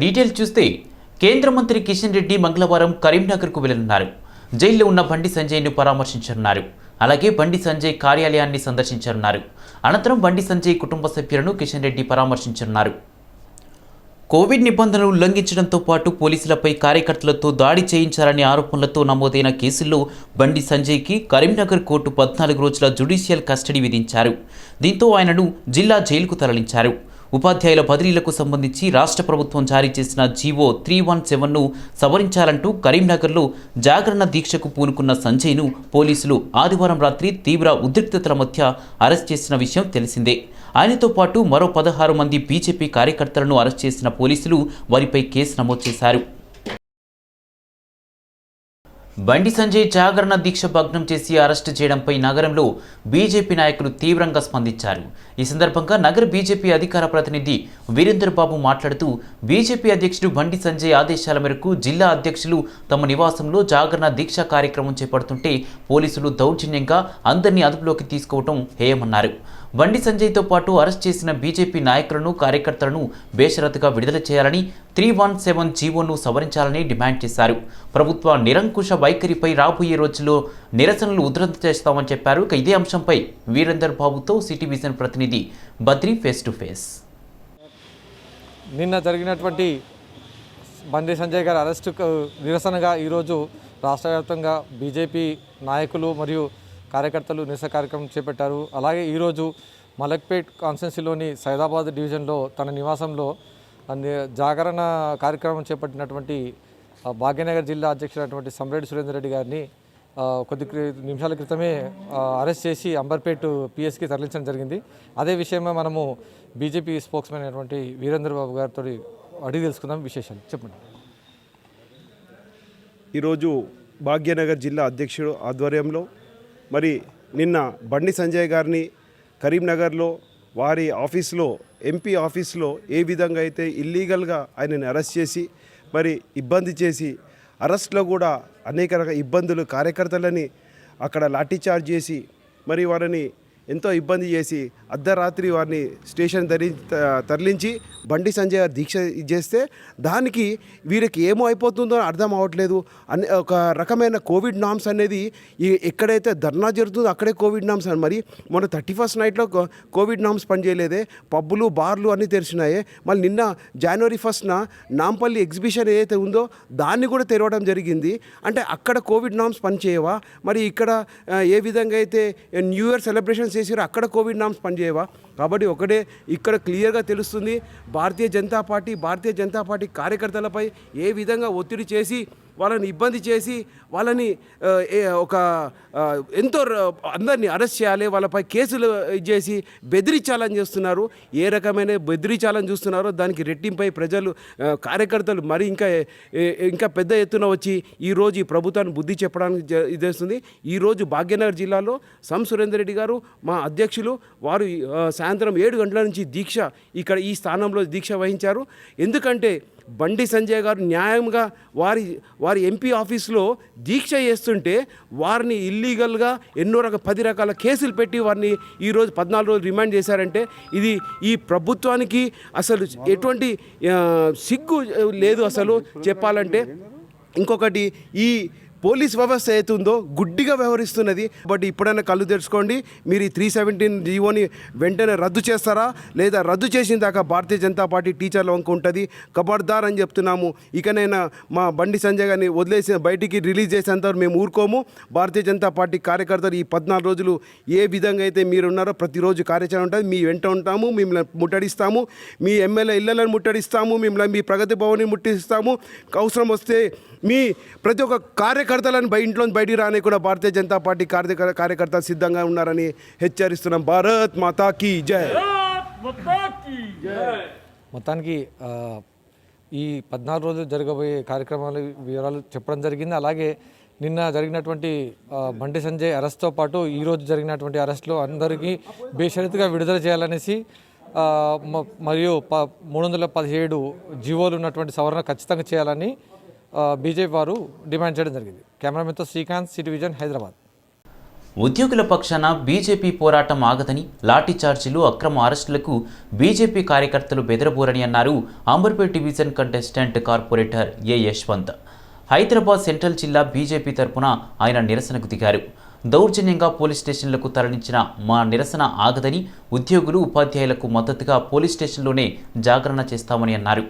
Details చూస్తే కేంద్ర మంత్రి కిషన్ రెడ్డి మంగళవారం కరీంనగర్కు వెళ్లనున్నారు. జైల్లో ఉన్న బండి సంజయ్ను పరామర్శించనున్నారు. అలాగే బండి సంజయ్ కార్యాలయాన్ని సందర్శించనున్నారు. అనంతరం బండి సంజయ్ కుటుంబ సభ్యులను కిషన్ రెడ్డి పరామర్శించనున్నారు. కోవిడ్ నిబంధనలు ఉల్లంఘించడంతో పాటు పోలీసులపై కార్యకర్తలతో దాడి చేయించాలనే ఆరోపణలతో నమోదైన కేసుల్లో బండి సంజయ్కి కరీంనగర్ కోర్టు 14 రోజుల జ్యుడిషియల్ కస్టడీ విధించారు. దీంతో ఆయనను జిల్లా జైలుకు తరలించారు. ఉపాధ్యాయుల బదిలీలకు సంబంధించి రాష్ట్ర ప్రభుత్వం జారీ చేసిన జీవో 317ను సవరించాలంటూ కరీంనగర్లో జాగరణ దీక్షకు పూనుకున్న సంజయ్ను పోలీసులు ఆదివారం రాత్రి తీవ్ర ఉద్రిక్తతల మధ్య అరెస్ట్ చేసిన విషయం తెలిసిందే. ఆయనతో పాటు మరో 16 మంది బీజేపీ కార్యకర్తలను అరెస్ట్ చేసిన పోలీసులు వారిపై కేసు నమోదు చేశారు. బండి సంజయ్ జాగరణ దీక్ష భగ్నం చేసి అరెస్టు చేయడంపై నగరంలో బీజేపీ నాయకులు తీవ్రంగా స్పందించారు. ఈ సందర్భంగా నగర బీజేపీ అధికార ప్రతినిధి వీరేందర్ బాబు మాట్లాడుతూ, బీజేపీ అధ్యక్షుడు బండి సంజయ్ ఆదేశాల మేరకు జిల్లా అధ్యక్షులు తమ నివాసంలో జాగరణ దీక్ష కార్యక్రమం చేపడుతుంటే పోలీసులు దౌర్జన్యంగా అందరినీ అదుపులోకి తీసుకోవడం హేయమన్నారు. బండి సంజయ్తో పాటు అరెస్ట్ చేసిన బీజేపీ నాయకులను, కార్యకర్తలను బేషరతుగా విడుదల చేయాలని, 317 జీవోను సవరించాలని డిమాండ్ చేశారు. ప్రభుత్వ నిరంకుశ వైఖరిపై రాబోయే రోజుల్లో నిరసనలు ఉధృతం చేస్తామని చెప్పారు. ఇదే అంశంపై వీరేందర్ బాబుతో సిటీ విజన్ ప్రతినిధి బద్రి ఫేస్ టు ఫేస్. నిన్న జరిగినటువంటి బండి సంజయ్ గారి అరెస్టుకు నిరసనగా ఈరోజు రాష్ట్ర వ్యాప్తంగా బీజేపీ నాయకులు మరియు కార్యకర్తలు నిరసన కార్యక్రమం చేపట్టారు. అలాగే ఈరోజు మలక్పేట్ కాన్స్టిట్యున్సీలోని సైదాబాద్ డివిజన్లో తన నివాసంలో జాగరణ కార్యక్రమం చేపట్టినటువంటి భాగ్యనగర్ జిల్లా అధ్యక్షుడైనటువంటి సంరెడ్డి సురేందర్ రెడ్డి గారిని కొద్ది నిమిషాల క్రితమే అరెస్ట్ చేసి అంబర్పేట్ పిఎస్కి తరలించడం జరిగింది. అదే విషయమే మనము బీజేపీ స్పోక్స్మెన్ అయినటువంటి వీరేందర్ బాబు గారితో అడిగి తెలుసుకుందాం. విశేషాలు చెప్పండి. ఈరోజు భాగ్యనగర్ జిల్లా అధ్యక్షుడు ఆధ్వర్యంలో మరి నిన్న బండి సంజయ్ గారిని కరీంనగర్లో వారి ఆఫీస్లో, ఎంపీ ఆఫీస్లో ఏ విధంగా అయితే ఇల్లీగల్గా ఆయనని అరెస్ట్ చేసి మరి ఇబ్బంది చేసి, అరెస్ట్లో కూడా అనేక రకాల ఇబ్బందులు, కార్యకర్తలని అక్కడ లాఠీచార్జ్ చేసి మరి వారిని ఎంతో ఇబ్బంది చేసి అర్ధరాత్రి వారిని స్టేషన్ తరలించి బండి సంజయ్ దీక్ష చేస్తే దానికి వీరికి ఏమో అయిపోతుందో అర్థం అవ్వట్లేదు. ఒక రకమైన కోవిడ్ నామ్స్ అనేది ఎక్కడైతే ధర్నా జరుగుతుందో అక్కడే కోవిడ్ నామ్స్ అని. మరి మొన్న 31st నైట్లో కోవిడ్ నామ్స్ పనిచేయలేదే, పబ్బులు బార్లు అన్నీ తెరిచినాయే. మళ్ళీ నిన్న January 1st నాంపల్లి ఎగ్జిబిషన్ ఏదైతే ఉందో దాన్ని కూడా తెరవడం జరిగింది. అంటే అక్కడ కోవిడ్ నామ్స్ పనిచేయవా? మరి ఇక్కడ ఏ విధంగా అయితే న్యూ ఇయర్ సెలబ్రేషన్స్ చేసారో అక్కడ కోవిడ్ నామ్స్ పనిచేయవా? కాబట్టి ఒకటే ఇక్కడ క్లియర్గా తెలుస్తుంది, భారతీయ జనతా పార్టీ కార్యకర్తలపై ఏ విధంగా ఒత్తిడి చేసి వాళ్ళని ఇబ్బంది చేసి వాళ్ళని ఒక ఎంతో అందరినీ అరెస్ట్ చేయాలి, వాళ్ళపై కేసులు చేసి బెదిరించాలని చేస్తున్నారు. ఏ రకమైన బెదిరించాలని చూస్తున్నారో దానికి రెట్టింపై ప్రజలు, కార్యకర్తలు మరి ఇంకా పెద్ద ఎత్తున వచ్చి ఈరోజు ఈ ప్రభుత్వాన్ని బుద్ధి చెప్పడానికి ఇదేస్తుంది. ఈరోజు భాగ్యనగర్ జిల్లాలో సురేందర్ రెడ్డి గారు మా అధ్యక్షులు వారు సాయంత్రం 7 గంటల నుంచి దీక్ష ఇక్కడ ఈ స్థానంలో దీక్ష వహించారు. ఎందుకంటే బండి సంజయ్ గారు న్యాయంగా వారి ఎంపీ ఆఫీస్లో దీక్ష చేస్తుంటే వారిని ఇల్లీగల్గా 10 రకాల కేసులు పెట్టి వారిని ఈరోజు 14 రోజులు రిమాండ్ చేశారంటే ఇది ఈ ప్రభుత్వానికి అసలు ఎటువంటి సిగ్గు లేదు అసలు చెప్పాలంటే. ఇంకొకటి, ఈ పోలీస్ వ్యవస్థ అవుతుందో గుడ్డిగా వ్యవహరిస్తున్నది. బట్ ఇప్పుడైనా కళ్ళు తెరుచుకోండి. మీరు ఈ 317 జీవోని వెంటనే రద్దు చేస్తారా, లేదా రద్దు చేసిన దాకా భారతీయ జనతా పార్టీ టీచర్ల వంక ఉంటుంది. ఖబర్దార్ అని చెప్తున్నాము. ఇకనైనా మా బండి సంజయ్ గారిని వదిలేసి బయటికి రిలీజ్ చేసేంత మేము ఊరుకోము. భారతీయ జనతా పార్టీ కార్యకర్తలు ఈ 14 రోజులు ఏ విధంగా అయితే మీరున్నారో ప్రతిరోజు కార్యాచరణ ఉంటుంది. మీ వెంట ఉంటాము, మిమ్మల్ని ముట్టడిస్తాము, మీ ఎమ్మెల్యే ఇళ్లను ముట్టడిస్తాము, మిమ్మల్ని మీ ప్రగతి భవన్ని ముట్టిస్తాము. అవసరం వస్తే మీ ప్రతి ఒక్క కార్యకర్తలను ఇంట్లో బయటికి రాని కూడా భారతీయ జనతా పార్టీ కార్యకర్తలు సిద్ధంగా ఉన్నారని హెచ్చరిస్తున్నాం. భారత్ మాతాకి జై. మొత్తానికి ఈ 14 రోజులు జరగబోయే కార్యక్రమాల వివరాలు చెప్పడం జరిగింది. అలాగే నిన్న జరిగినటువంటి బండి సంజయ్ అరెస్ట్తో పాటు ఈరోజు జరిగినటువంటి అరెస్ట్లో అందరికీ బేషరతుగా విడుదల చేయాలనేసి మరియు 317 జీవోలు ఉన్నటువంటి సవరణ ఖచ్చితంగా చేయాలని బీజేపీ వారు డిమాండ్ చేయడం జరిగింది. కెమెరామెన్తో శ్రీకాంత్, సిటీ విజన్, హైదరాబాద్. ఉద్యోగుల పక్షాన బీజేపీ పోరాటం ఆగదని, లాఠీచార్జీలు, అక్రమ అరెస్టులకు బీజేపీ కార్యకర్తలు బెదరబోరని అన్నారు అంబర్పేట్ డివిజన్ కంటెస్టెంట్ కార్పొరేటర్ ఏ యశ్వంత్. హైదరాబాద్ సెంట్రల్ జిల్లా బీజేపీ తరపున ఆయన నిరసనకు దిగారు. దౌర్జన్యంగా పోలీస్ స్టేషన్లకు తరలించిన మా నిరసన ఆగదని, ఉద్యోగులు, ఉపాధ్యాయులకు మద్దతుగా పోలీస్ స్టేషన్లోనే జాగరణ చేస్తామని అన్నారు.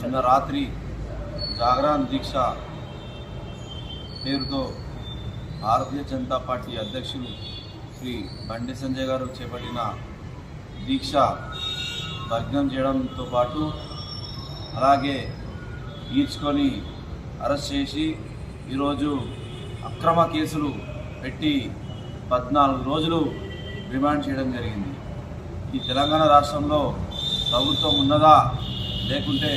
నిన్న రాత్రి జాగరణ దీక్ష పేరుతో భారతీయ జనతా పార్టీ అధ్యక్షులు శ్రీ బండి సంజయ్ గారు చేపట్టిన దీక్ష భగ్నం చేయడంతో పాటు అలాగే ఈడ్చుకొని అరెస్ట్ చేసి ఈరోజు అక్రమ కేసులు పెట్టి 14 రోజులు రిమాండ్ చేయడం జరిగింది. ఈ తెలంగాణ రాష్ట్రంలో ప్రభుత్వం ఉన్నదా లేకుంటే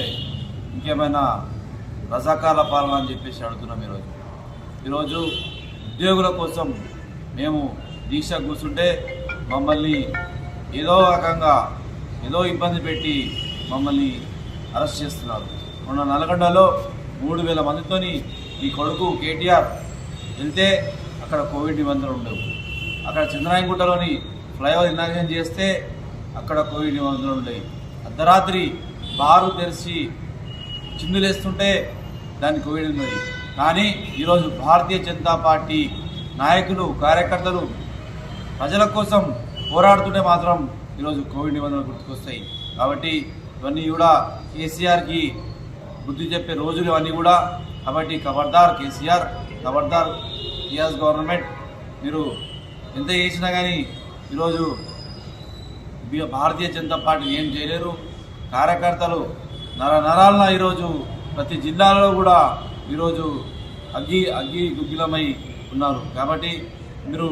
ఇంకేమైనా రజాకాల పాలన అని చెప్పేసి అడుగుతున్నాం. ఈరోజు ఉద్యోగుల కోసం మేము దీక్ష కూర్చుంటే మమ్మల్ని ఏదో రకంగా ఏదో ఇబ్బంది పెట్టి మమ్మల్ని అరెస్ట్ చేస్తున్నారు. మొన్న నల్గొండలో 3000 మందితోని ఈ కొడుకు కేటీఆర్ వెళ్తే అక్కడ కోవిడ్ నిబంధనలు ఉండవు. అక్కడ చంద్రాయనగుట్టలోని ఫ్లైఓవర్ ఇనాగ్రేషన్ చేస్తే అక్కడ కోవిడ్ నిబంధనలు ఉండేవి. అర్ధరాత్రి బారు తెరిచి చిందులేస్తుంటే దానికి కోవిడ్ ఉన్నది. కానీ ఈరోజు భారతీయ జనతా పార్టీ నాయకులు, కార్యకర్తలు ప్రజల కోసం పోరాడుతుంటే మాత్రం ఈరోజు కోవిడ్ నిబంధనలు గుర్తుకొస్తాయి. కాబట్టి ఇవన్నీ కూడా కేసీఆర్కి బుద్ధి చెప్పే రోజులు ఇవన్నీ కూడా. కాబట్టి ఖబర్దార్ కేసీఆర్, ఖబర్దార్ టీఆర్ఎస్ గవర్నమెంట్. మీరు ఎంత చేసినా కానీ ఈరోజు భారతీయ జనతా పార్టీ ఏం చేయలేరు. కార్యకర్తలు నరాలన ఈరోజు ప్రతి జిల్లాలో కూడా ఈరోజు అగ్గి గుగ్గిలమై ఉన్నారు. కాబట్టి మీరు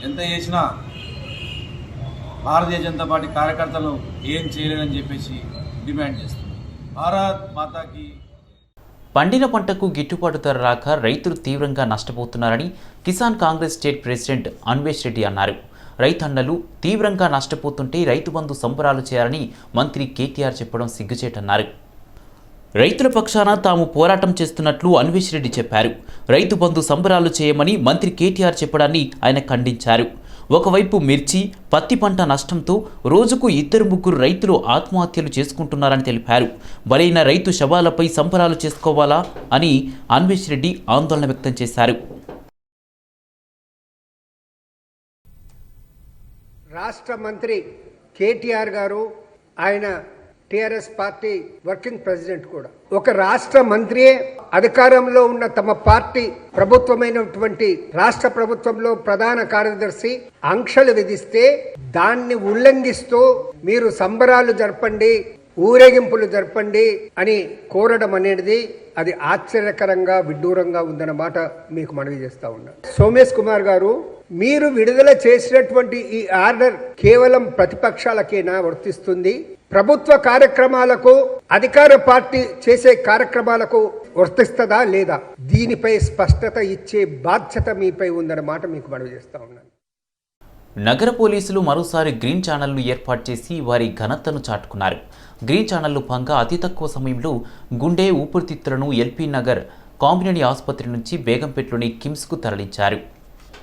ఎంత చేసినా భారతీయ జనతా పార్టీ కార్యకర్తలు ఏం చేయలేదని చెప్పేసి డిమాండ్ చేస్తున్నారు. భారత్ మాతాకి. పండిన పంటకు గిట్టుబాటు ధర రాక రైతులు తీవ్రంగా నష్టపోతున్నారని కిసాన్ కాంగ్రెస్ స్టేట్ ప్రెసిడెంట్ అన్వేష్ రెడ్డి అన్నారు. రైతన్నలు తీవ్రంగా నష్టపోతుంటే రైతు బంధు సంబరాలు చేయాలని మంత్రి కేటీఆర్ చెప్పడం సిగ్గుచేటన్నారు. రైతుల పక్షాన తాము పోరాటం చేస్తున్నట్లు అన్వేష్ రెడ్డి చెప్పారు. రైతు బంధు సంబరాలు చేయమని మంత్రి కేటీఆర్ చెప్పడాన్ని ఆయన ఖండించారు. ఒకవైపు మిర్చి, పత్తి పంట నష్టంతో రోజుకు 2-3 రైతులు ఆత్మహత్యలు చేసుకుంటున్నారని తెలిపారు. బలైన రైతు శవాలపై సంబరాలు చేసుకోవాలా అని అన్వేష్ రెడ్డి ఆందోళన వ్యక్తం చేశారు. రాష్ట్ర మంత్రి కేటీఆర్ గారు, ఆయన టిఆర్ఎస్ పార్టీ వర్కింగ్ ప్రెసిడెంట్ కూడా, ఒక రాష్ట్ర మంత్రియే అధికారంలో ఉన్న తమ పార్టీ ప్రభుత్వమైనటువంటి రాష్ట్ర ప్రభుత్వంలో ప్రధాన కార్యదర్శి ఆంక్షలు విధిస్తే దాన్ని ఉల్లంఘిస్తూ మీరు సంబరాలు జరపండి, ఊరేగింపులు జరపండి అని కోరడం అనేది అది ఆశ్చర్యకరంగా, విడ్డూరంగా ఉందన్నమాట మీకు మనవి చేస్తా ఉన్నా. సోమేష్ కుమార్ గారు, మీరు విడుదల చేసినటువంటి ఈ ఆర్డర్ కేవలం ప్రతిపక్షాలకేనా వర్తిస్తుంది? ప్రభుత్వ కార్యక్రమాలకు, అధికార పార్టీ చేసే కార్యక్రమాలకు వర్తిస్తుందా లేదా? దీనిపై స్పష్టత ఇచ్చే బాధ్యత మీపై ఉందన్నమాట మీకు మనవి చేస్తా ఉన్నాను. నగర పోలీసులు మరోసారి గ్రీన్ ఛానళ్లు ఏర్పాటు చేసి వారి ఘనతను చాటుకున్నారు. గ్రీన్ ఛానళ్లు భంగా అతి తక్కువ సమయంలో గుండె, ఊపిరితిత్తులను ఎల్పీ నగర్ కామినేని ఆసుపత్రి నుంచి బేగంపేటలోని కిమ్స్కు తరలించారు.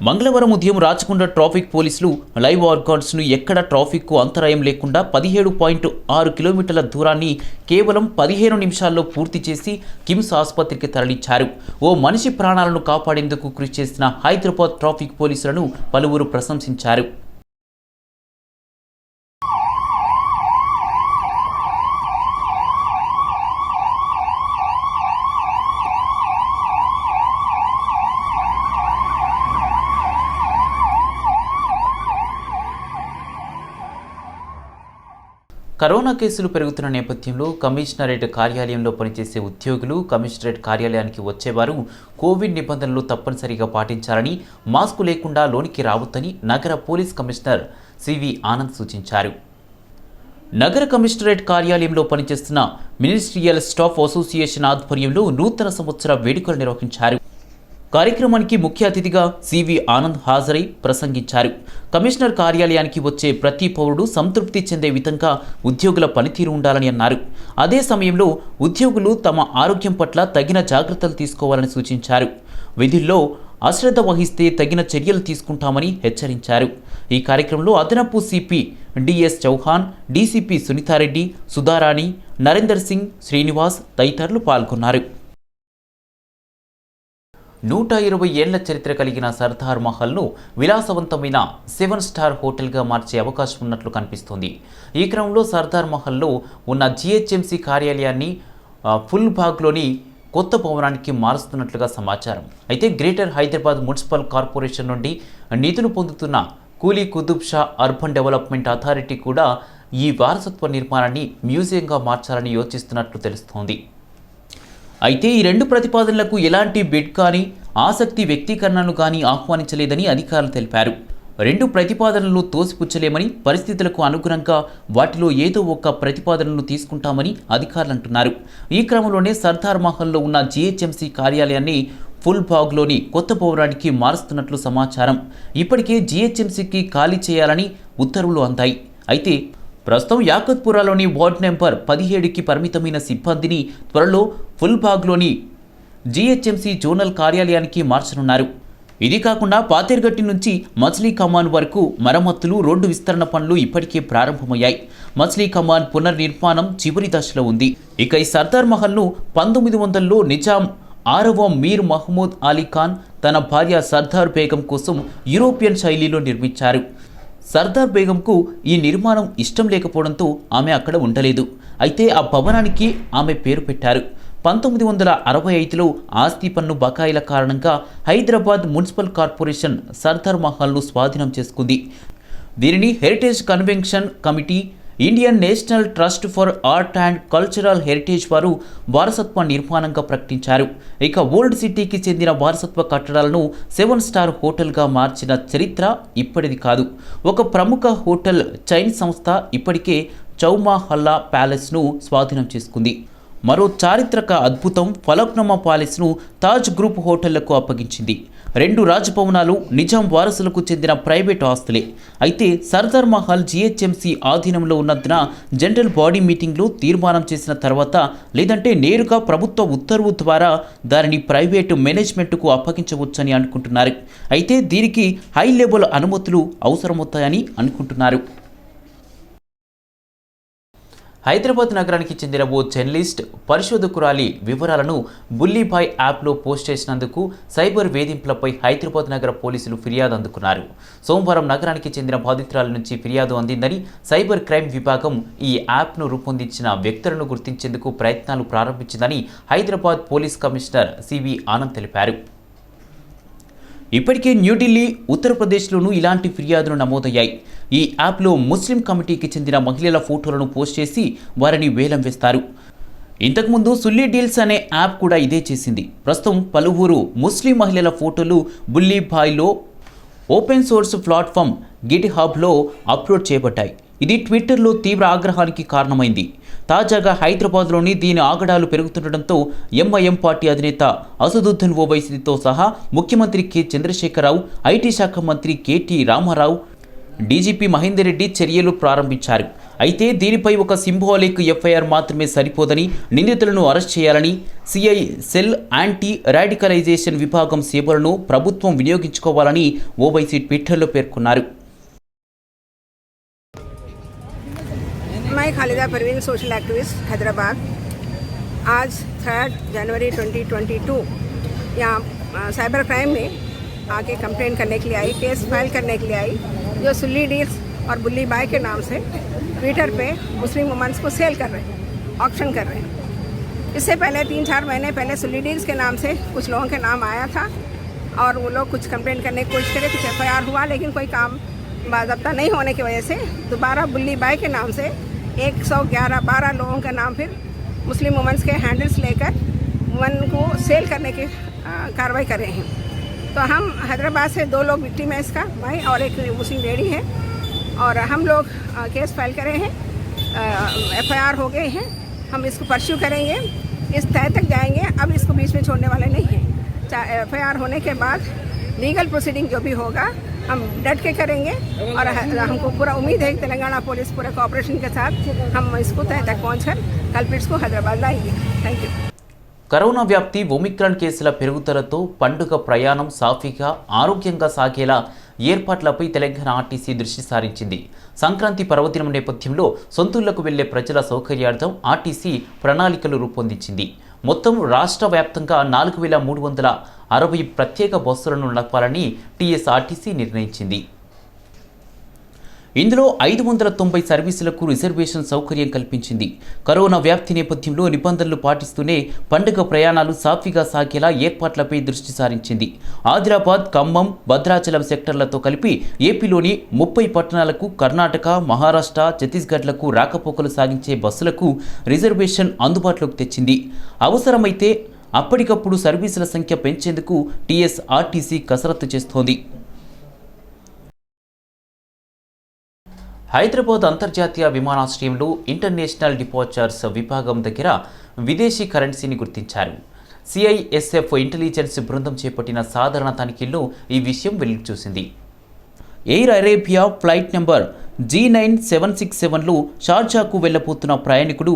మంగళవారం ఉదయం రాచకొండ ట్రాఫిక్ పోలీసులు లైవ్ ఆర్గాన్స్ను ఎక్కడ ట్రాఫిక్కు అంతరాయం లేకుండా 17.6 కిలోమీటర్ల దూరాన్ని కేవలం 15 నిమిషాల్లో పూర్తి చేసి కిమ్స్ ఆసుపత్రికి తరలించారు. ఓ మనిషి ప్రాణాలను కాపాడేందుకు కృషి చేసిన హైదరాబాద్ ట్రాఫిక్ పోలీసులను పలువురు ప్రశంసించారు. కరోనా కేసులు పెరుగుతున్న నేపథ్యంలో కమిషనరేట్ కార్యాలయంలో పనిచేసే ఉద్యోగులు కమిషనరేట్ కార్యాలయానికి వచ్చేవారు కోవిడ్ నిబంధనలు తప్పనిసరిగా పాటించాలని, మాస్కు లేకుండా లోనికి రావద్దని నగర పోలీస్ కమిషనర్ సివి ఆనంద్ సూచించారు. నగర కమిషనరేట్ కార్యాలయంలో పనిచేస్తున్న మినిస్ట్రియల్ స్టాఫ్ అసోసియేషన్ ఆధ్వర్యంలో నూతన సంవత్సర వేడుకలు నిర్వహించారు. కార్యక్రమానికి ముఖ్య అతిథిగా సివి ఆనంద్ హాజరై ప్రసంగించారు. కమిషనర్ కార్యాలయానికి వచ్చే ప్రతి పౌరుడు సంతృప్తి చెందే విధంగా ఉద్యోగుల పనితీరు ఉండాలని అన్నారు. అదే సమయంలో ఉద్యోగులు తమ ఆరోగ్యం పట్ల తగిన జాగ్రత్తలు తీసుకోవాలని సూచించారు. విధుల్లో అశ్రద్ధ వహిస్తే తగిన చర్యలు తీసుకుంటామని హెచ్చరించారు. ఈ కార్యక్రమంలో అదనపు CP DS Chauhan, DCP Sunitha Reddy, Sudharani, Narender Singh, Srinivas తదితరులు పాల్గొన్నారు. 120 ఏళ్ల చరిత్ర కలిగిన సర్దార్ మహల్ను విలాసవంతమైన 7 స్టార్ హోటల్గా మార్చే అవకాశం ఉన్నట్లు కనిపిస్తోంది. ఈ క్రమంలో సర్దార్ మహల్లో ఉన్న జిహెచ్ఎంసీ కార్యాలయాన్ని ఫుల్బాగ్లోని కొత్త భవనానికి మారుస్తున్నట్లుగా సమాచారం. అయితే గ్రేటర్ హైదరాబాద్ మున్సిపల్ కార్పొరేషన్ నుండి నిధులు పొందుతున్న Quli Kutub Shah urban development authority కూడా ఈ వారసత్వ నిర్మాణాన్ని మ్యూజియంగా మార్చాలని యోచిస్తున్నట్లు తెలుస్తోంది. అయితే ఈ రెండు ప్రతిపాదనలకు ఎలాంటి బిడ్ కానీ ఆసక్తి వ్యక్తీకరణను కానీ ఆహ్వానించలేదని అధికారులు తెలిపారు. రెండు ప్రతిపాదనలు తోసిపుచ్చలేమని, పరిస్థితులకు అనుగుణంగా వాటిలో ఏదో ఒక ప్రతిపాదనను తీసుకుంటామని అధికారులు అంటున్నారు. ఈ క్రమంలోనే సర్దార్ మహల్లో ఉన్న జిహెచ్ఎంసీ కార్యాలయాన్ని ఫుల్బాగ్లోని కొత్త భవనానికి మారుస్తున్నట్లు సమాచారం. ఇప్పటికే జిహెచ్ఎంసీకి ఖాళీ చేయాలని ఉత్తర్వులు అందాయి. అయితే ప్రస్తుతం యాకత్పురాలోని వార్డ్ నెంబర్ 17కి పరిమితమైన సిబ్బందిని త్వరలో ఫుల్బాగ్లోని జిహెచ్ఎంసీ జోనల్ కార్యాలయానికి మార్చనున్నారు. ఇది కాకుండా పాతేర్గట్టి నుంచి మచిలీ కమాన్ వరకు మరమ్మతులు, రోడ్డు విస్తరణ పనులు ఇప్పటికే ప్రారంభమయ్యాయి. మచిలీ కమాన్ పునర్నిర్మాణం చివరి దశలో ఉంది. ఇక ఈ సర్దార్ మహల్ను 1900లో నిజాం 6వ మీర్ మహమూద్ అలీ ఖాన్ తన భార్య సర్దార్ బేగం కోసం యూరోపియన్ శైలిలో నిర్మించారు. సర్దార్ బేగంకు ఈ నిర్మాణం ఇష్టం లేకపోవడంతో ఆమె అక్కడ ఉండలేదు. అయితే ఆ భవనానికి ఆమె పేరు పెట్టారు. 1965లో ఆస్తి పన్ను బకాయిల కారణంగా హైదరాబాద్ మున్సిపల్ కార్పొరేషన్ సర్దార్ మహల్ను స్వాధీనం చేసుకుంది. దీనిని heritage convention committee, Indian national trust for art and cultural heritage వారు వారసత్వ నిర్మాణంగా ప్రకటించారు. ఇక ఓల్డ్ సిటీకి చెందిన వారసత్వ కట్టడాలను 7 స్టార్ హోటల్గా మార్చిన చరిత్ర ఇప్పటిది కాదు. ఒక ప్రముఖ హోటల్ చైన్ సంస్థ ఇప్పటికే చౌమా హల్లా ప్యాలెస్ను స్వాధీనం చేసుకుంది. మరో చారిత్రక అద్భుతం ఫలక్నుమా ప్యాలెస్ను తాజ్ గ్రూప్ హోటళ్లకు అప్పగించింది. 2 రాజభవనాలు నిజాం వారసులకు చెందిన ప్రైవేట్ ఆస్తులే. అయితే సర్దార్ మహల్ జిహెచ్ఎంసీ ఆధీనంలో ఉన్నందున జనరల్ బాడీ మీటింగ్లో తీర్మానం చేసిన తర్వాత, లేదంటే నేరుగా ప్రభుత్వ ఉత్తర్వు ద్వారా దానిని ప్రైవేటు మేనేజ్మెంట్కు అప్పగించవచ్చని అనుకుంటున్నారు. అయితే దీనికి హై లెవెల్ అనుమతులు అవసరమవుతాయని అనుకుంటున్నారు. హైదరాబాద్ నగరానికి చెందిన ఓ జర్నలిస్ట్ పరిశోధకురాలి వివరాలను బుల్లీబాయ్ యాప్లో పోస్ట్ చేసినందుకు సైబర్ వేధింపులపై హైదరాబాద్ నగర పోలీసులు ఫిర్యాదు అందుకున్నారు. సోమవారం నగరానికి చెందిన బాధితురాల నుంచి ఫిర్యాదు అందిందని సైబర్ క్రైమ్ విభాగం ఈ యాప్ను రూపొందించిన వ్యక్తులను గుర్తించేందుకు ప్రయత్నాలు ప్రారంభించిందని Hyderabad police commissioner C V Anand తెలిపారు. ఇప్పటికే న్యూఢిల్లీ, ఉత్తరప్రదేశ్లోనూ ఇలాంటి ఫిర్యాదులు నమోదయ్యాయి. ఈ యాప్లో ముస్లిం కమిటీకి చెందిన మహిళల ఫోటోలను పోస్ట్ చేసి వారిని వేలం వేస్తారు. ఇంతకుముందు సుల్లీ డీల్స్ అనే యాప్ కూడా ఇదే చేసింది. ప్రస్తుతం పలువురు ముస్లిం మహిళల ఫోటోలు బుల్లీబాయ్లో ఓపెన్ సోర్స్ ప్లాట్ఫామ్ గిట్ హబ్లో అప్లోడ్ చేయబడ్డాయి. ఇది ట్విట్టర్లో తీవ్ర ఆగ్రహానికి కారణమైంది. తాజాగా హైదరాబాద్లోని దీని ఆగడాలు పెరుగుతుండటంతో ఎంఐఎం పార్టీ అధినేత అసదుద్దీన్ ఓవైసీతో సహా ముఖ్యమంత్రి కె చంద్రశేఖరరావు, ఐటీ శాఖ మంత్రి కేటీ రామారావు, డీజీపీ మహేందర్ రెడ్డి చర్యలు ప్రారంభించారు. అయితే దీనిపై ఒక సింబాలిక్ ఎఫ్ఐఆర్ మాత్రమే సరిపోదని, నిందితులను అరెస్ట్ చేయాలని, సిఐ సెల్ యాంటీ రాడికలైజేషన్ విభాగం సేవలను ప్రభుత్వం వినియోగించుకోవాలని ఓవైసీ ట్విట్టర్లో పేర్కొన్నారు. मैं खालिदा परवीन, सोशल एक्टिविस्ट हैदराबाद। आज 3 जनवरी 2022 यहाँ साइबर क्राइम में आके कंप्लेंट करने के लिए आई, केस फाइल करने के लिए आई, जो सुल्ली डील्स और बुल्ली बाय के नाम से ट्विटर पे मुस्लिम वुमेन्स को सेल कर रहे हैं, ऑक्शन कर रहे हैं। इससे पहले 3-4 महीने पहले सुल्ली डील्स के नाम से कुछ लोगों के नाम आया था और वो लोग कुछ कंप्लेंट करने की कोशिश करे, कुछ FIR हुआ, लेकिन कोई काम बाज़ाब्ता नहीं होने की वजह से दोबारा बुल्ली बाय के नाम से 111-12 लोगों का नाम फिर मुस्लिम वुमेन्स के हैंडल्स लेकर वुमेन को सेल करने की कार्रवाई कर रहे हैं। तो हम हैदराबाद से 2 लोग विक्टिम है इसका, मैं और एक मुस्लिम लेडी है, और हम लोग केस फाइल करे हैं, FIR हो गए हैं। हम इसको परस्यू करेंगे, इस तय तक जाएंगे, अब इसको बीच में छोड़ने वाले नहीं हैं। FIR होने के बाद लीगल प्रोसीडिंग जो भी होगा हम डट के करेंगे और हमको पूरा उम्मीद है कि तेलंगाना पुलिस पूरे कोऑपरेशन के साथ हम इसको तय तक पहुँचकर कल्प्रिट्स को हैदराबाद लाएंगे। Thank you. కరోనా వ్యాప్తి ఒమిక్రాన్ కేసుల పెరుగుదలతో పండుగ ప్రయాణం సాఫీగా ఆరోగ్యంగా సాగేలా ఏర్పాట్లపై తెలంగాణ ఆర్టీసీ దృష్టి సారించింది. సంక్రాంతి పర్వదినం నేపథ్యంలో సొంతూళ్లకు వెళ్లే ప్రజల సౌకర్యార్థం ఆర్టీసీ ప్రణాళికలు రూపొందించింది. మొత్తం రాష్ట్ర వ్యాప్తంగా 4360 ప్రత్యేక బస్సులను నడపాలని టీఎస్ఆర్టీసీ నిర్ణయించింది. ఇందులో 590 సర్వీసులకు రిజర్వేషన్ సౌకర్యం కల్పించింది. కరోనా వ్యాప్తి నేపథ్యంలో నిబంధనలు పాటిస్తూనే పండుగ ప్రయాణాలు సాఫీగా సాగేలా ఏర్పాట్లపై దృష్టి సారించింది. ఆదిలాబాద్, ఖమ్మం, భద్రాచలం సెక్టర్లతో కలిపి ఏపీలోని 30 పట్టణాలకు, కర్ణాటక, మహారాష్ట్ర, ఛత్తీస్గఢ్లకు రాకపోకలు సాగించే బస్సులకు రిజర్వేషన్ అందుబాటులోకి తెచ్చింది. అవసరమైతే అప్పటికప్పుడు సర్వీసుల సంఖ్య పెంచేందుకు టీఎస్ఆర్టీసీ కసరత్తు చేస్తోంది. హైదరాబాద్ అంతర్జాతీయ విమానాశ్రయంలో ఇంటర్నేషనల్ డిపార్చర్స్ విభాగం దగ్గర విదేశీ కరెన్సీని గుర్తించారు. సిఐఎస్ఎఫ్ ఇంటెలిజెన్స్ బృందం చేపట్టిన సాధారణ తనిఖీల్లో ఈ విషయం వెలుగు చూసింది. ఎయిర్ అరేబియా ఫ్లైట్ నెంబర్ G9767లో షార్జాకు వెళ్లబోతున్న ప్రయాణికుడు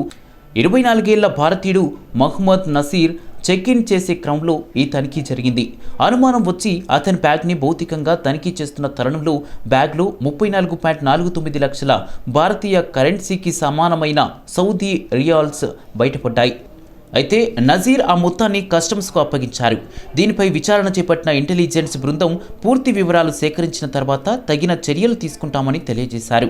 24 ఏళ్ల భారతీయుడు మహమ్మద్ నసీర్ చెక్ ఇన్ చేసే క్రమంలో ఈ తనిఖీ జరిగింది. అనుమానం వచ్చి అతని బ్యాగ్ని భౌతికంగా తనిఖీ చేస్తున్న తరుణంలో బ్యాగ్లో 34.49 లక్షల భారతీయ కరెన్సీకి సమానమైన సౌదీ రియాల్స్ బయటపడ్డాయి. అయితే నజీర్ ఆ మొత్తాన్ని కస్టమ్స్కు అప్పగించారు. దీనిపై విచారణ చేపట్టిన ఇంటెలిజెన్స్ బృందం పూర్తి వివరాలు సేకరించిన తర్వాత తగిన చర్యలు తీసుకుంటామని తెలియజేశారు.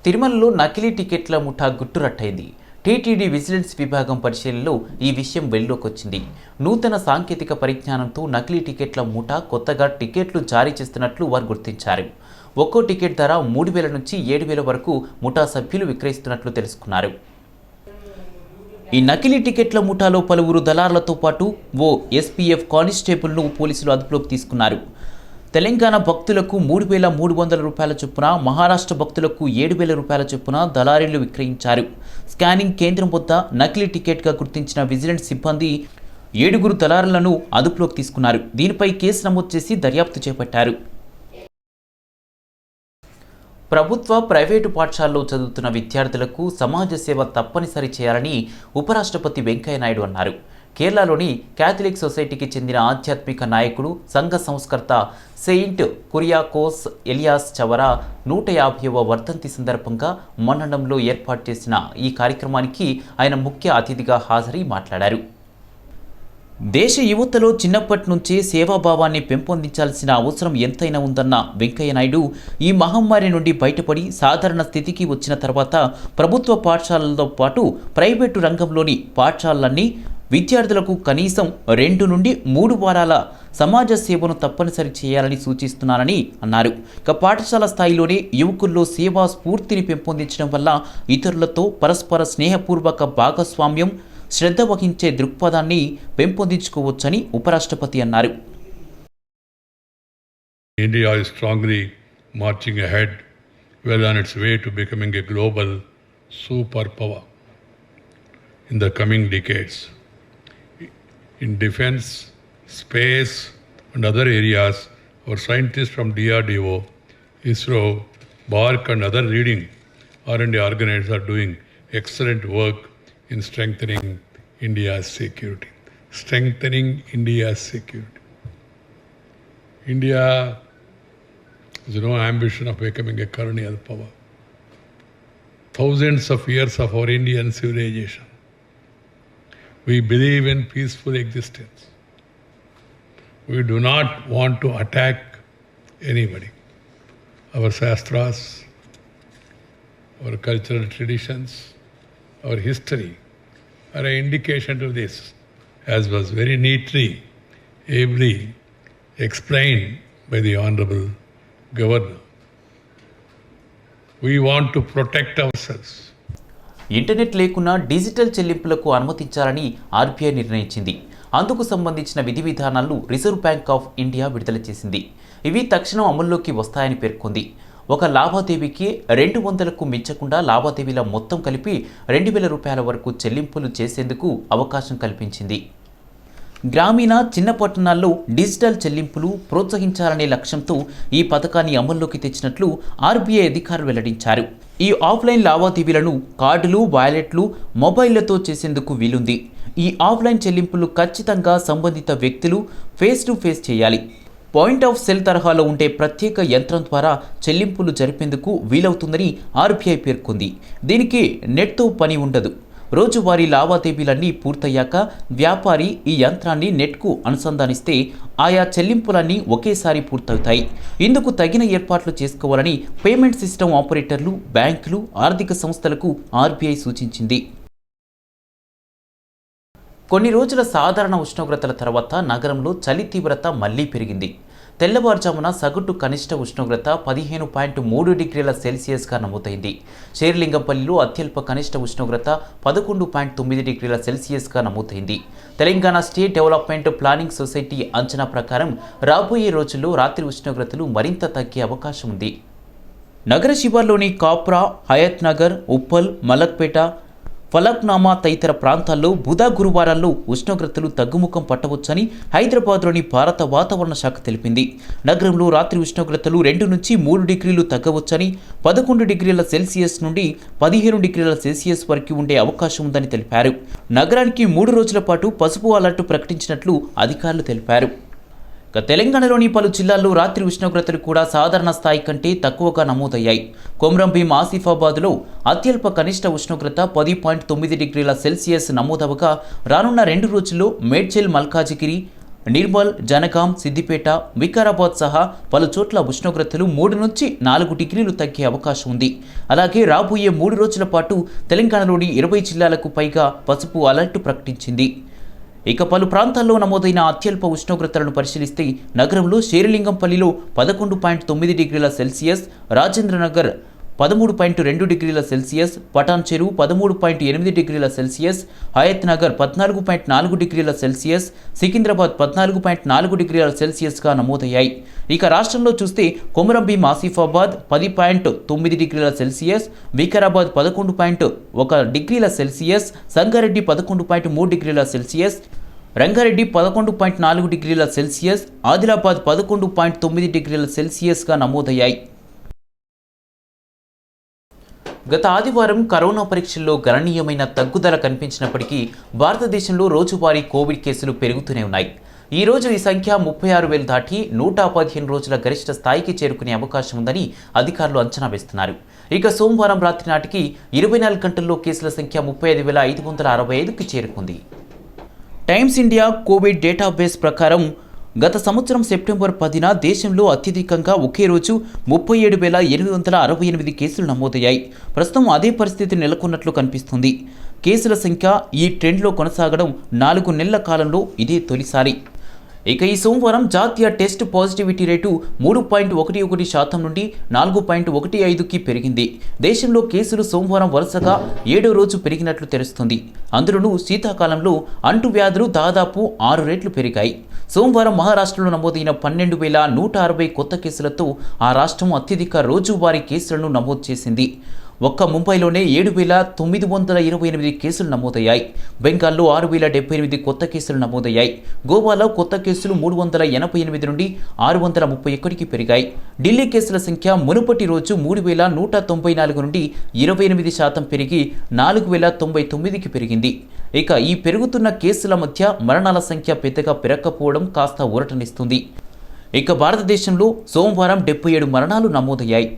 తిరుమలలో నకిలీ టికెట్ల ముఠా గుట్టురట్టయింది. టీటీడీ విజిలెన్స్ విభాగం పరిశీలనలో ఈ విషయం వెలుగులోకొచ్చింది. నూతన సాంకేతిక పరిజ్ఞానంతో నకిలీ టికెట్ల ముఠా కొత్తగా టికెట్లు జారీ చేస్తున్నట్లు వారు గుర్తించారు. ఒక్కో టికెట్ ధర 3000 నుంచి 7000 వరకు ముఠా సభ్యులు విక్రయిస్తున్నట్లు తెలుసుకున్నారు. ఈ నకిలీ టికెట్ల ముఠాలో పలువురు దళారులతో పాటు ఓ ఎస్పీఎఫ్ కానిస్టేబుల్ను పోలీసులు అదుపులోకి తీసుకున్నారు. తెలంగాణ భక్తులకు 3300 రూపాయల చొప్పున, మహారాష్ట్ర భక్తులకు 7000 రూపాయల చొప్పున దళారీలు విక్రయించారు. స్కానింగ్ కేంద్రం వద్ద నకిలీ టికెట్గా గుర్తించిన విజిలెన్స్ సిబ్బంది 7 దళారులను అదుపులోకి తీసుకున్నారు. దీనిపై కేసు నమోదు చేసి దర్యాప్తు చేపట్టారు. ప్రభుత్వ, ప్రైవేటు పాఠశాలలో చదువుతున్న విద్యార్థులకు సమాజ సేవ తప్పనిసరి చేయాలని ఉపరాష్ట్రపతి వెంకయ్యనాయుడు అన్నారు. కేరళలోని క్యాథలిక్ సొసైటీకి చెందిన ఆధ్యాత్మిక నాయకుడు, సంఘ సంస్కర్త సెయింట్ కురియాకోస్ ఎలియాస్ చవరా 150వ వర్ధంతి సందర్భంగా మన్నడంలో ఏర్పాటు చేసిన ఈ కార్యక్రమానికి ఆయన ముఖ్య అతిథిగా హాజరై మాట్లాడారు. దేశ యువతలో చిన్నప్పటి నుంచే సేవాభావాన్ని పెంపొందించాల్సిన అవసరం ఎంతైనా ఉందన్న వెంకయ్యనాయుడు, ఈ మహమ్మారి నుండి బయటపడి సాధారణ స్థితికి వచ్చిన తర్వాత ప్రభుత్వ పాఠశాలలతో పాటు ప్రైవేటు రంగంలోని పాఠశాలలన్నీ విద్యార్థులకు కనీసం 2 నుండి 3 వారాల సమాజ సేవను తప్పనిసరి చేయాలని సూచిస్తున్నానని అన్నారు. ఇక పాఠశాల స్థాయిలోనే యువకుల్లో సేవా స్ఫూర్తిని పెంపొందించడం వల్ల ఇతరులతో పరస్పర స్నేహపూర్వక భాగస్వామ్యం, శ్రద్ధ వహించే దృక్పథాన్ని పెంపొందించుకోవచ్చని ఉపరాష్ట్రపతి అన్నారు. India is strongly marching ahead, well on its way to becoming a global superpower in the coming decades. In defense, space and other areas, our scientists from DRDO, ISRO, BARC and other leading R&D organizations are doing excellent work in strengthening India's security. Strengthening India's security. India has no ambition of becoming a colonial power. Thousands of years of our Indian civilization, we believe in peaceful existence. We do not want to attack anybody. Our Shastras, our cultural traditions, our history are an indication to this, as was very neatly, ably explained by the Honorable Governor. We want to protect ourselves. Internet లేకున్నా digital చెల్లింపులకు అనుమతించాలని RBI నిర్ణయించింది. అందుకు సంబంధించిన విధి విధానాలను reserve bank of India విడుదల చేసింది. ఇవి తక్షణం అమల్లోకి వస్తాయని పేర్కొంది. ఒక లావాదేవీకి 200కు మించకుండా లావాదేవీల మొత్తం కలిపి 2,000 రూపాయల వరకు చెల్లింపులు చేసేందుకు అవకాశం కల్పించింది. గ్రామీణ చిన్న పట్టణాల్లో డిజిటల్ చెల్లింపులు ప్రోత్సహించాలనే లక్ష్యంతో ఈ పథకాన్ని అమల్లోకి తెచ్చినట్లు ఆర్బీఐ అధికారులు వెల్లడించారు. ఈ ఆఫ్లైన్ లావాదేవీలను కార్డులు, వాలెట్లు, మొబైళ్లతో చేసేందుకు వీలుంది. ఈ ఆఫ్లైన్ చెల్లింపులు ఖచ్చితంగా సంబంధిత వ్యక్తులు ఫేస్ టు ఫేస్ చేయాలి. పాయింట్ ఆఫ్ సేల్ తరహాలో ఉండే ప్రత్యేక యంత్రం ద్వారా చెల్లింపులు జరిపేందుకు వీలవుతుందని ఆర్బీఐ పేర్కొంది. దీనికి నెట్తో పని ఉండదు. రోజువారీ లావాదేవీలన్నీ పూర్తయ్యాక వ్యాపారి ఈ యంత్రాన్ని నెట్కు అనుసంధానిస్తే ఆయా చెల్లింపులన్నీ ఒకేసారి పూర్తవుతాయి. ఇందుకు తగిన ఏర్పాట్లు చేసుకోవాలని పేమెంట్ సిస్టమ్ ఆపరేటర్లు, బ్యాంకులు, ఆర్థిక సంస్థలకు ఆర్బీఐ సూచించింది. కొన్ని రోజుల సాధారణ ఉష్ణోగ్రతల తర్వాత నగరంలో చలి తీవ్రత మళ్లీ పెరిగింది. తెల్లవారుజామున సగటు కనిష్ట ఉష్ణోగ్రత 15.3 డిగ్రీల సెల్సియస్గా నమోదైంది. శేర్లింగంపల్లిలో అత్యల్ప కనిష్ట ఉష్ణోగ్రత 11.9 డిగ్రీల సెల్సియస్గా నమోదైంది. Telangana state development planning society అంచనా ప్రకారం రాబోయే రోజుల్లో రాత్రి ఉష్ణోగ్రతలు మరింత తగ్గే అవకాశం ఉంది. నగర శివార్లోని కాప్రా, హయత్ నగర్, ఉప్పల్, మలక్పేట, ఫలక్నామా తదితర ప్రాంతాల్లో బుధ, గురువారాల్లో ఉష్ణోగ్రతలు తగ్గుముఖం పట్టవచ్చని హైదరాబాద్లోని భారత వాతావరణ శాఖ తెలిపింది. నగరంలో రాత్రి ఉష్ణోగ్రతలు 2 నుంచి 3 డిగ్రీలు తగ్గవచ్చని, 11 డిగ్రీల సెల్సియస్ నుండి 15 డిగ్రీల సెల్సియస్ వరకు ఉండే అవకాశం ఉందని తెలిపారు. నగరానికి 3 రోజుల పాటు పసుపు అలర్ట్ ప్రకటించినట్లు అధికారులు తెలిపారు. తెలంగాణలోని పలు జిల్లాల్లో రాత్రి ఉష్ణోగ్రతలు కూడా సాధారణ స్థాయి కంటే తక్కువగా నమోదయ్యాయి. కొమ్రంభీం, ఆసిఫాబాద్లో అత్యల్ప కనిష్ట ఉష్ణోగ్రత 10.9 డిగ్రీల సెల్సియస్ నమోదవగా రానున్న 2 రోజుల్లో మేడ్చల్, మల్కాజిగిరి, నిర్మల్, జనగాం, సిద్దిపేట, వికారాబాద్ సహా పలు చోట్ల ఉష్ణోగ్రతలు 3 నుంచి 4 డిగ్రీలు తగ్గే అవకాశం ఉంది. అలాగే రాబోయే 3 రోజుల పాటు తెలంగాణలోని 20 జిల్లాలకు పైగా పసుపు అలర్ట్ ప్రకటించింది. ఇక పలు ప్రాంతాల్లో నమోదైన అత్యల్ప ఉష్ణోగ్రతలను పరిశీలిస్తే నగరంలో శేరిలింగంపల్లిలో 11.9 డిగ్రీల సెల్సియస్, రాజేంద్రనగర్ 13.2 డిగ్రీల సెల్సియస్, పటాన్ చెరువు 13.8 డిగ్రీల సెల్సియస్, హయత్ నగర్ 14.4 డిగ్రీల సెల్సియస్, సికింద్రాబాద్ 14.4 డిగ్రీల సెల్సియస్గా నమోదయ్యాయి. ఇక రాష్ట్రంలో చూస్తే కొమరంభీం, ఆసిఫాబాద్ 10.9 డిగ్రీల సెల్సియస్, వికారాబాద్ 11.1 డిగ్రీల సెల్సియస్, సంగారెడ్డి 11.3 డిగ్రీల సెల్సియస్, రంగారెడ్డి 11.4 డిగ్రీల సెల్సియస్, ఆదిలాబాద్ 11.9 డిగ్రీల సెల్సియస్గా నమోదయ్యాయి. గత ఆదివారం కరోనా పరీక్షల్లో గణనీయమైన తగ్గుదల కనిపించినప్పటికీ భారతదేశంలో రోజువారీ కోవిడ్ కేసులు పెరుగుతూనే ఉన్నాయి. ఈ రోజు ఈ సంఖ్య 36,000 దాటి 115 రోజుల గరిష్ట స్థాయికి చేరుకునే అవకాశం ఉందని అధికారులు అంచనా వేస్తున్నారు. ఇక సోమవారం రాత్రి నాటికి 24 గంటల్లో కేసుల సంఖ్య 35,565కి చేరుకుంది. టైమ్స్ ఇండియా కోవిడ్ డేటాబేస్ ప్రకారం గత సంవత్సరం సెప్టెంబర్ 10న దేశంలో అత్యధికంగా ఒకే రోజు 37,868 కేసులు నమోదయ్యాయి. ప్రస్తుతం అదే పరిస్థితి నెలకొన్నట్లు కనిపిస్తుంది. కేసుల సంఖ్య ఈ ట్రెండ్లో కొనసాగడం 4 నెలల కాలంలో ఇదే తొలిసారి. ఇక ఈ సోమవారం జాతీయ టెస్ట్ పాజిటివిటీ రేటు 3.11% నుండి 4.15కి పెరిగింది. దేశంలో కేసులు సోమవారం వరుసగా 7వ రోజు పెరిగినట్లు తెలుస్తుంది. అందులోనూ శీతాకాలంలో అంటువ్యాధులు దాదాపు 6 రెట్లు పెరిగాయి. సోమవారం మహారాష్ట్రలో నమోదైన 12,160 కొత్త కేసులతో ఆ రాష్ట్రం అత్యధిక రోజువారీ కేసులను నమోదు చేసింది. ఒక్క ముంబైలోనే 7,928 కేసులు నమోదయ్యాయి. బెంగాల్లో 6,078 కొత్త కేసులు నమోదయ్యాయి. గోవాలో కొత్త కేసులు 388 నుండి 631కి పెరిగాయి. ఢిల్లీ కేసుల సంఖ్య మునుపటి రోజు 3,194 నుండి 28% పెరిగి 4,099కి పెరిగింది. ఇక ఈ పెరుగుతున్న కేసుల మధ్య మరణాల సంఖ్య పెద్దగా పెరగకపోవడం కాస్త ఊరటనిస్తుంది. ఇక భారతదేశంలో సోమవారం 77 మరణాలు నమోదయ్యాయి.